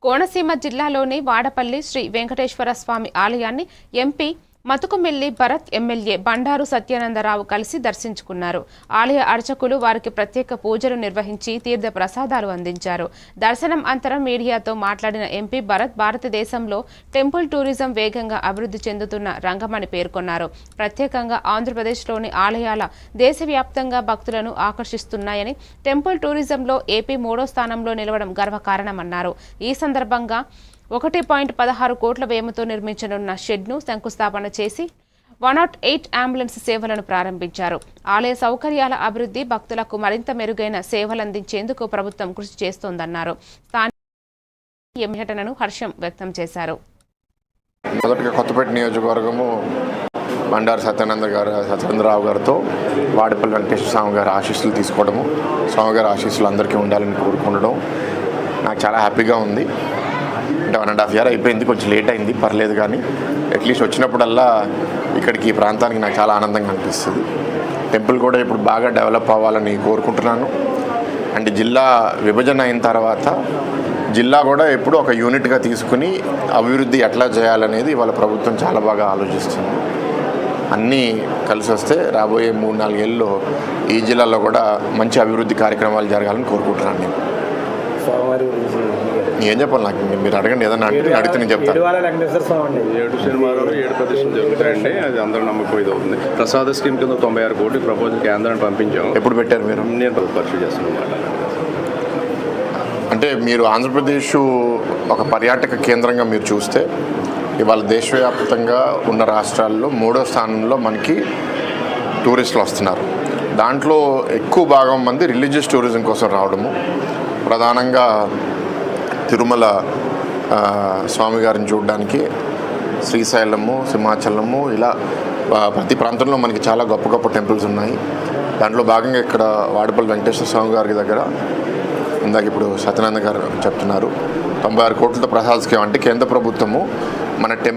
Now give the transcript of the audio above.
కోనసీమ జిల్లాలోని వాడపల్లి శ్రీ వెంకటేశ్వర స్వామి ఆలయాన్ని MP Mathukumilli Bharat MLA Bandaru Satyananda Rao కలిసి దర్శించుకున్నారు. ఆలయ అర్చకులు వారికి ప్రత్యేక పూజలు నిర్వహించి తీర్థ ప్రసాదాలు అందించారు. దర్శనం అంతరం మీడియాతో మాట్లాడిన ఎంపీ భరత్ భారతదేశంలో టెంపుల్ టూరిజం వేగంగా అభివృద్ధి చెందుతున్న రంగమని పేర్కొన్నారు. ప్రత్యేకంగా ఆంధ్రప్రదేశ్లోని ఆలయాల దేశవ్యాప్తంగా భక్తులను ఆకర్షిస్తున్నాయని, టెంపుల్ టూరిజంలో ఏపీ 3వ స్థానంలో నిలవడం గర్వకారణమన్నారు. ఈ సందర్భంగా 1.16 కోట్ల వ్యయంతో నిర్మించనున్న షెడ్ను శంకుస్థాపన చేసి 108 అంబులెన్స్ సేవలను ప్రారంభించారు. ఆలయ సౌకర్యాల అభివృద్ధి, భక్తులకు మరింత మెరుగైన సేవలందించేందుకు ప్రభుత్వం కృషి చేస్తోందన్నారు. స్థానిక ఘటనను హర్షం వ్యక్తం చేశారు. మొదటిగా కొత్తపేట నియోజకవర్గము బండారు సత్యానందరావు గారితో వాడపల్లి వెంకటేశ్వర స్వామి గారి ఆశీస్సులు తీసుకోవడము, స్వామిగారి ఆశీస్సులు అందరికీ ఉండాలని కోరుకుండడం నాకు చాలా హ్యాపీగా ఉంది. అంటే 1.5 year అయిపోయింది, కొంచెం లేట్ అయింది, పర్లేదు. కానీ అట్లీస్ట్ వచ్చినప్పుడల్లా ఇక్కడికి ఈ ప్రాంతానికి నాకు చాలా ఆనందంగా అనిపిస్తుంది. టెంపుల్ కూడా ఇప్పుడు బాగా డెవలప్ అవ్వాలని కోరుకుంటున్నాను. అంటే జిల్లా విభజన అయిన తర్వాత జిల్లా కూడా ఎప్పుడు ఒక యూనిట్గా తీసుకుని అభివృద్ధి ఎట్లా చేయాలనేది వాళ్ళ ప్రభుత్వం చాలా బాగా ఆలోచిస్తుంది. అన్నీ కలిసి వస్తే రాబోయే 3-4 ఏళ్ళలో ఈ జిల్లాలో కూడా మంచి అభివృద్ధి కార్యక్రమాలు జరగాలని కోరుకుంటున్నాను. నేను ఏం చెప్పాలి, నాకు మీరు అడగండి, ఏదన్నా అడిగితే నేను చెప్తాను. 7 శనివారాలు 7 ప్రదర్శనలు జరుగుతాయండి. అది అందరూ నమ్మకం ఇది అవుతుంది. ప్రసాద స్కీమ్ కింద 96 కోట్లు ప్రపోజల్ కేంద్రాన్ని పంపించాము. ఎప్పుడు పెట్టారు మీరు? నేను పరిశీలి చేస్తున్నాను. అంటే మీరు ఆంధ్రప్రదేశ్ ఒక పర్యాటక కేంద్రంగా మీరు చూస్తే ఇవాళ దేశవ్యాప్తంగా ఉన్న రాష్ట్రాల్లో 3వ స్థానంలో మనకి టూరిస్టులు వస్తున్నారు. దాంట్లో ఎక్కువ భాగం మంది రిలీజియస్ టూరిజం కోసం రావడము, ప్రధానంగా తిరుమల స్వామి గారిని చూడడానికి, శ్రీశైలము, సింహాచలము, ఇలా ప్రతి ప్రాంతంలో మనకి చాలా గొప్ప గొప్ప టెంపుల్స్ ఉన్నాయి. దాంట్లో భాగంగా ఇక్కడ వాడపల్లి వెంకటేశ్వర స్వామి గారి దగ్గర ఇందాక ఇప్పుడు సత్యనారాయణ గారు చెప్తున్నారు 96 కోట్లతో ప్రసాద స్కీమ్. అంటే కేంద్ర ప్రభుత్వము మన